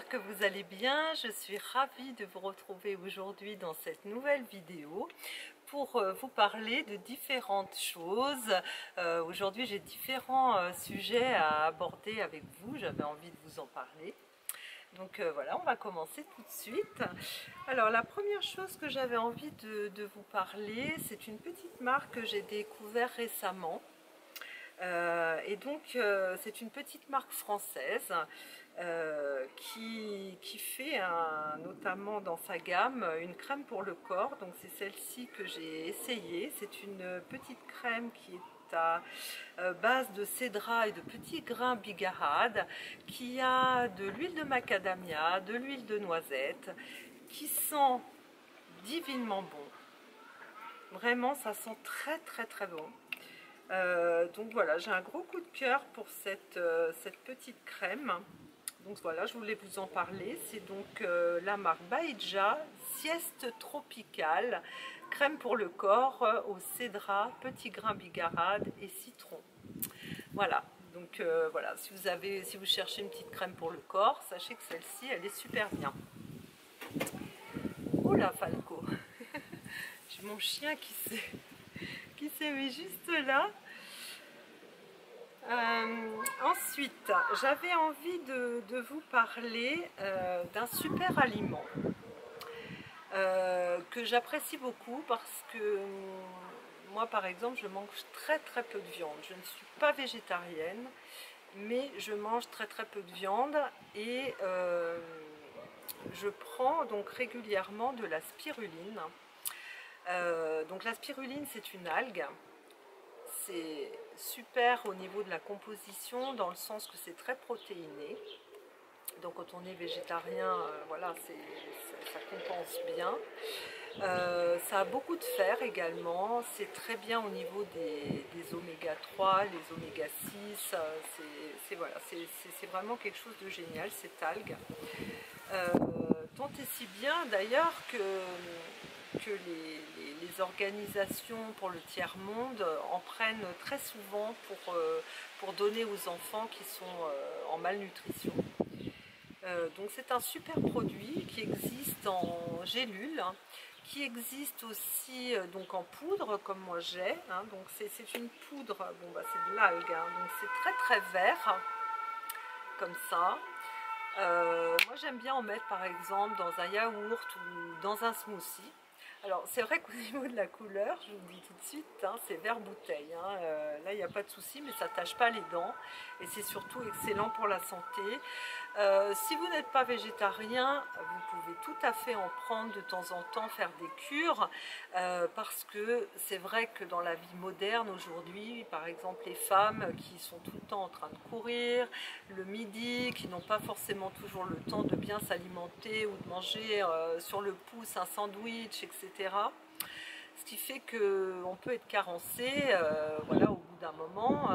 j'espère que vous allez bien. Je suis ravie de vous retrouver aujourd'hui dans cette nouvelle vidéo pour vous parler de différentes choses. Aujourd'hui j'ai différents sujets à aborder avec vous, j'avais envie de vous en parler. Donc voilà, on va commencer tout de suite. Alors la première chose que j'avais envie de vous parler, c'est une petite marque que j'ai découverte récemment. C'est une petite marque française qui fait notamment dans sa gamme une crème pour le corps. Donc c'est celle-ci que j'ai essayée. C'est une petite crème qui est à base de cédra et de petits grains bigarade, qui a de l'huile de macadamia, de l'huile de noisette, qui sent divinement bon. Vraiment, ça sent très très très bon. Donc voilà, j'ai un gros coup de cœur pour cette petite crème. Donc voilà, je voulais vous en parler. C'est donc la marque Baïja Sieste Tropicale, crème pour le corps au cédra, petits grains bigarade et citron. Voilà, donc voilà, si vous cherchez une petite crème pour le corps, sachez que celle-ci, elle est super bien. Oh là, Falco, j'ai mon chien qui s'est mis juste là. Ensuite, j'avais envie de vous parler d'un super aliment que j'apprécie beaucoup parce que moi par exemple je mange très très peu de viande. Je ne suis pas végétarienne, mais je mange très très peu de viande et je prends donc régulièrement de la spiruline. Donc la spiruline, c'est une algue. C'est super au niveau de la composition, dans le sens que c'est très protéiné. Donc quand on est végétarien, voilà, ça compense bien. Ça a beaucoup de fer également. C'est très bien au niveau des oméga 3, les oméga 6. Voilà, c'est vraiment quelque chose de génial, cette algue. Tant et si bien d'ailleurs que les organisations pour le tiers-monde en prennent très souvent pour donner aux enfants qui sont en malnutrition. Donc c'est un super produit qui existe en gélule, qui existe aussi donc en poudre comme moi j'ai. Donc c'est une poudre, bon bah c'est de l'algue, donc c'est très très vert comme ça. Moi j'aime bien en mettre par exemple dans un yaourt ou dans un smoothie. Alors c'est vrai qu'au niveau de la couleur, je vous le dis tout de suite, c'est vert bouteille. Là il n'y a pas de souci, mais ça ne tâche pas les dents et c'est surtout excellent pour la santé. Si vous n'êtes pas végétarien, vous pouvez tout à fait en prendre de temps en temps, faire des cures, parce que c'est vrai que dans la vie moderne aujourd'hui, par exemple les femmes qui sont tout le temps en train de courir, le midi, qui n'ont pas forcément toujours le temps de bien s'alimenter ou de manger sur le pouce un sandwich, etc. Ce qui fait qu'on peut être carencé voilà, au bout d'un moment,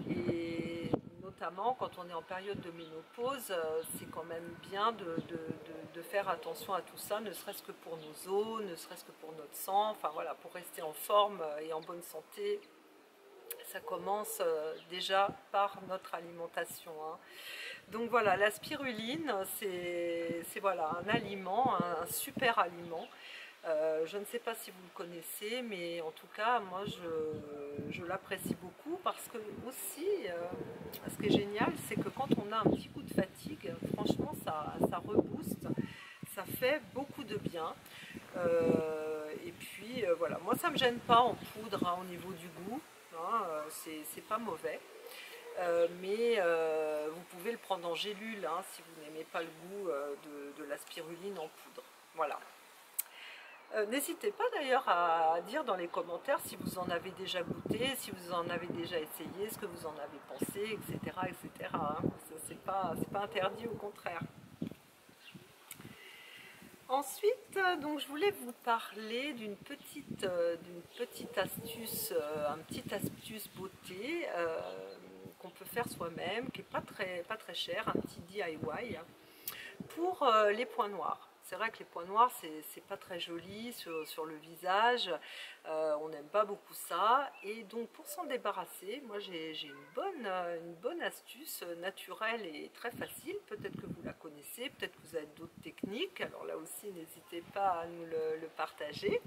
et notamment quand on est en période de ménopause, c'est quand même bien de faire attention à tout ça, ne serait-ce que pour nos os, ne serait-ce que pour notre sang, enfin voilà, pour rester en forme et en bonne santé. Ça commence déjà par notre alimentation. Donc voilà, la spiruline, c'est voilà, un aliment, un super aliment. Je ne sais pas si vous le connaissez, mais en tout cas, moi, je l'apprécie beaucoup parce que aussi, ce qui est génial, c'est que quand on a un petit coup de fatigue, franchement, ça rebooste, ça fait beaucoup de bien. Et puis, voilà, moi, ça ne me gêne pas en poudre au niveau du goût, c'est pas mauvais. Mais vous pouvez le prendre en gélule si vous n'aimez pas le goût de la spiruline en poudre. Voilà. N'hésitez pas d'ailleurs à dire dans les commentaires si vous en avez déjà goûté, si vous en avez déjà essayé, ce que vous en avez pensé, etc. etc. C'est pas interdit, au contraire. Ensuite, donc, je voulais vous parler d'une petite astuce, un petit astuce beauté qu'on peut faire soi-même, qui n'est pas très cher, un petit DIY pour les points noirs. C'est vrai que les points noirs, c'est pas très joli sur le visage, on n'aime pas beaucoup ça. Et donc pour s'en débarrasser, moi j'ai une bonne astuce naturelle et très facile. Peut-être que vous la connaissez, peut-être que vous avez d'autres techniques. Alors là aussi, n'hésitez pas à nous le partager.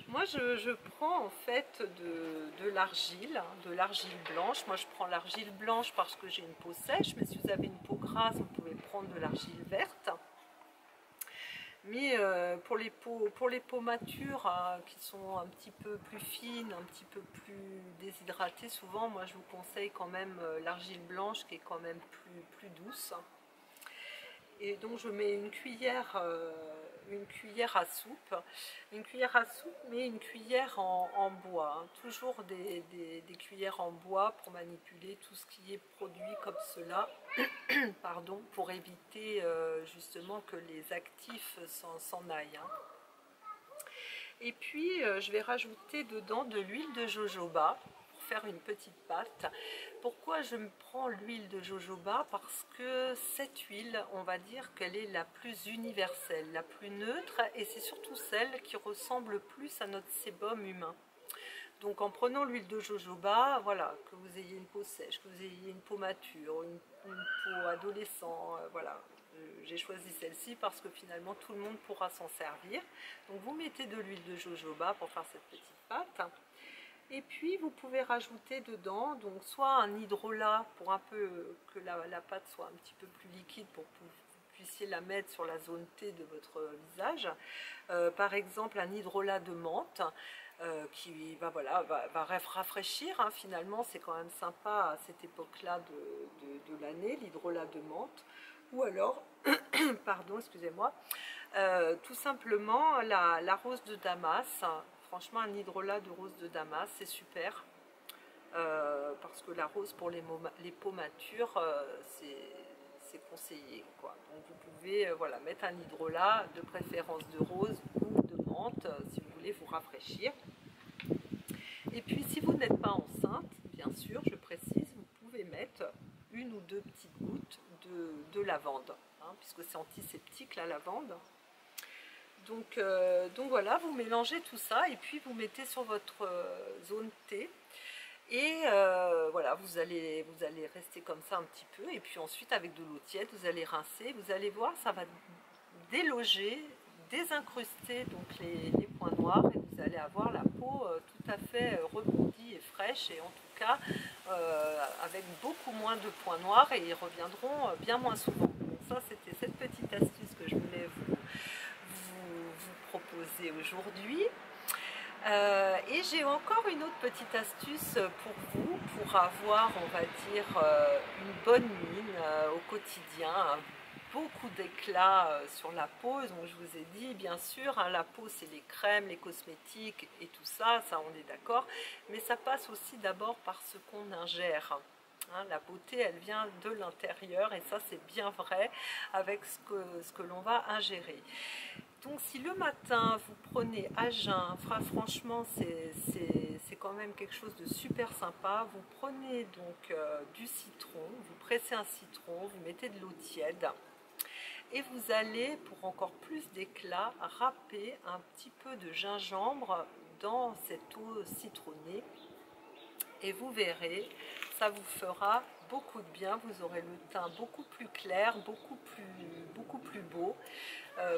Moi je prends en fait de l'argile, de l'argile blanche. Moi je prends l'argile blanche parce que j'ai une peau sèche, mais si vous avez une peau grasse, vous pouvez prendre de l'argile verte. Mais pour les peaux matures qui sont un petit peu plus fines, un petit peu plus déshydratées, souvent moi je vous conseille quand même l'argile blanche qui est quand même plus douce. Et donc je mets une cuillère à soupe, mais une cuillère en bois, hein. Toujours des cuillères en bois pour manipuler tout ce qui est produit comme cela, pardon, pour éviter justement que les actifs s'en aillent, hein. Et puis je vais rajouter dedans de l'huile de jojoba pour faire une petite pâte. Pourquoi je me prends l'huile de jojoba? Parce que cette huile, on va dire qu'elle est la plus universelle, la plus neutre, et c'est surtout celle qui ressemble plus à notre sébum humain. Donc en prenant l'huile de jojoba, voilà, que vous ayez une peau sèche, que vous ayez une peau mature, une peau adolescent, voilà. J'ai choisi celle-ci parce que finalement tout le monde pourra s'en servir. Donc vous mettez de l'huile de jojoba pour faire cette petite pâte. Et puis vous pouvez rajouter dedans donc soit un hydrolat pour un peu que la pâte soit un petit peu plus liquide pour que vous puissiez la mettre sur la zone T de votre visage. Par exemple un hydrolat de menthe qui voilà, va rafraîchir, hein. Finalement c'est quand même sympa à cette époque-là de l'année, l'hydrolat de menthe. Ou alors, pardon, excusez-moi, tout simplement la rose de Damas. Franchement, un hydrolat de rose de Damas, c'est super. Parce que la rose pour les peaux matures, c'est conseillé, quoi. Donc vous pouvez voilà, mettre un hydrolat, de préférence de rose ou de menthe, si vous voulez vous rafraîchir. Et puis si vous n'êtes pas enceinte, bien sûr, je précise, vous pouvez mettre une ou deux petites gouttes de lavande, hein, puisque c'est antiseptique la lavande. Donc voilà, vous mélangez tout ça et puis vous mettez sur votre zone T. Et voilà, vous allez rester comme ça un petit peu. Et puis ensuite, avec de l'eau tiède, vous allez rincer. Vous allez voir, ça va déloger, désincruster donc les points noirs. Et vous allez avoir la peau tout à fait rebondie et fraîche. Et en tout cas, avec beaucoup moins de points noirs. Et ils reviendront bien moins souvent. Donc ça, c'était cette petite astuce que je voulais vous proposer aujourd'hui. Et j'ai encore une autre petite astuce pour vous, pour avoir, on va dire, une bonne mine au quotidien, hein, beaucoup d'éclat sur la peau. Donc je vous ai dit, bien sûr, hein, la peau c'est les crèmes, les cosmétiques et tout ça, ça on est d'accord, mais ça passe aussi d'abord par ce qu'on ingère. Hein, la beauté, elle vient de l'intérieur et ça c'est bien vrai avec ce que l'on va ingérer. Donc si le matin vous prenez à jeun, franchement c'est quand même quelque chose de super sympa. Vous prenez donc du citron, vous pressez un citron, vous mettez de l'eau tiède et vous allez, pour encore plus d'éclat, râper un petit peu de gingembre dans cette eau citronnée. Et vous verrez, ça vous fera beaucoup de bien, vous aurez le teint beaucoup plus clair, beaucoup plus beau.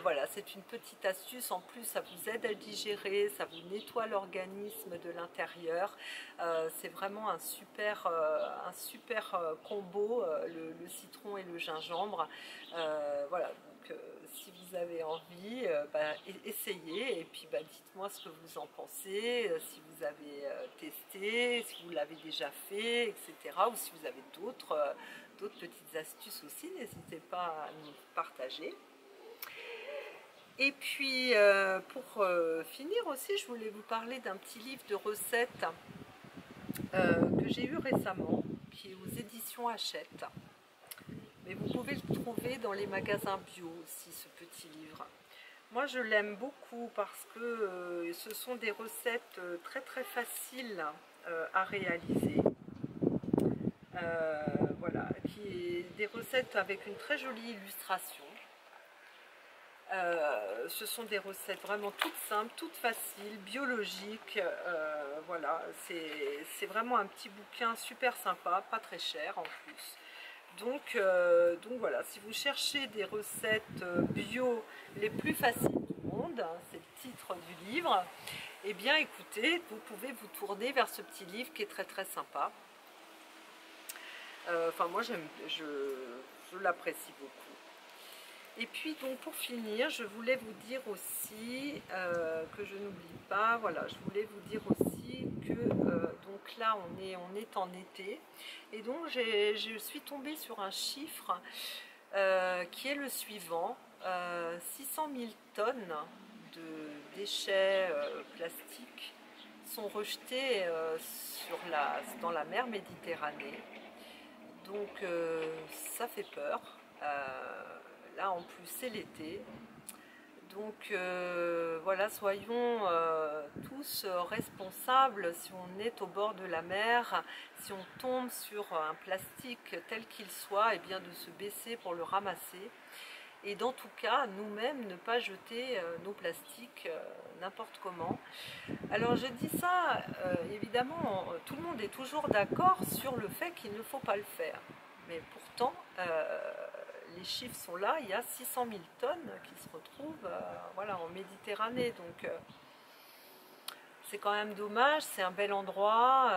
Voilà, c'est une petite astuce, en plus ça vous aide à digérer, ça vous nettoie l'organisme de l'intérieur. C'est vraiment un super combo, le citron et le gingembre. Voilà. Si vous avez envie, essayez et puis dites-moi ce que vous en pensez, si vous avez testé, si vous l'avez déjà fait, etc. Ou si vous avez d'autres petites astuces aussi, n'hésitez pas à nous partager. Et puis pour finir aussi, je voulais vous parler d'un petit livre de recettes que j'ai eu récemment, qui est aux éditions Hachette. Mais vous pouvez le trouver dans les magasins bio aussi, ce petit livre. Moi je l'aime beaucoup parce que ce sont des recettes très très faciles à réaliser. Voilà, des recettes avec une très jolie illustration. Ce sont des recettes vraiment toutes simples, toutes faciles, biologiques. Voilà, c'est vraiment un petit bouquin super sympa, pas très cher en plus. Donc voilà, si vous cherchez des recettes bio les plus faciles du monde, hein, c'est le titre du livre, eh bien écoutez, vous pouvez vous tourner vers ce petit livre qui est très très sympa. Enfin moi je l'apprécie beaucoup. Et puis donc pour finir, je voulais vous dire aussi que je n'oublie pas, voilà, je voulais vous dire aussi que donc là on est en été et donc je suis tombée sur un chiffre qui est le suivant, 600 000 tonnes de déchets plastiques sont rejetés dans la mer Méditerranée. Donc ça fait peur. Là en plus c'est l'été. Donc voilà, soyons tous responsables si on est au bord de la mer, si on tombe sur un plastique tel qu'il soit, et bien de se baisser pour le ramasser. Et dans tout cas, nous-mêmes, ne pas jeter nos plastiques n'importe comment. Alors je dis ça, évidemment, tout le monde est toujours d'accord sur le fait qu'il ne faut pas le faire. Mais pourtant, les chiffres sont là, il y a 600 000 tonnes qui se retrouvent voilà, en Méditerranée. Donc c'est quand même dommage, c'est un bel endroit.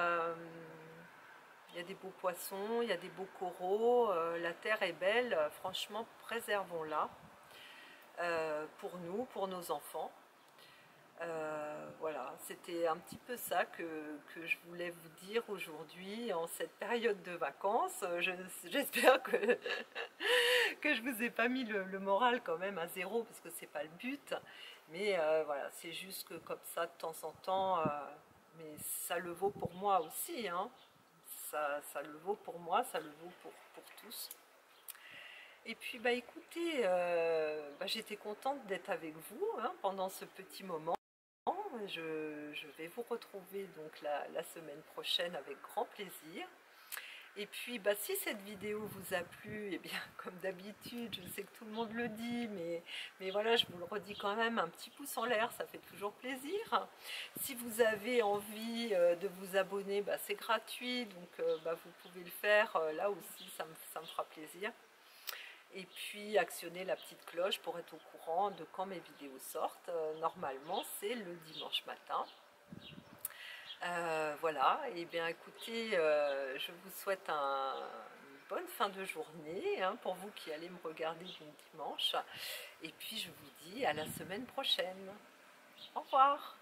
Il y a des beaux poissons, il y a des beaux coraux, la terre est belle, franchement préservons-la pour nous, pour nos enfants. Voilà, c'était un petit peu ça que je voulais vous dire aujourd'hui en cette période de vacances. J'espère que, que je vous ai pas mis le moral quand même à zéro parce que c'est pas le but. Mais voilà, c'est juste que comme ça de temps en temps, mais ça le vaut pour moi aussi, hein. Ça le vaut pour moi, ça le vaut pour tous. Et puis bah écoutez, j'étais contente d'être avec vous hein, pendant ce petit moment. Je vais vous retrouver donc la semaine prochaine avec grand plaisir. Et puis bah, si cette vidéo vous a plu, et bien comme d'habitude, je sais que tout le monde le dit, mais voilà, je vous le redis quand même, un petit pouce en l'air, ça fait toujours plaisir. Si vous avez envie de vous abonner, bah, c'est gratuit, donc vous pouvez le faire, là aussi ça me fera plaisir. Et puis actionner la petite cloche pour être au courant de quand mes vidéos sortent. Normalement c'est le dimanche matin. Voilà, et bien écoutez, je vous souhaite une bonne fin de journée hein, pour vous qui allez me regarder du dimanche. Et puis je vous dis à la semaine prochaine. Au revoir.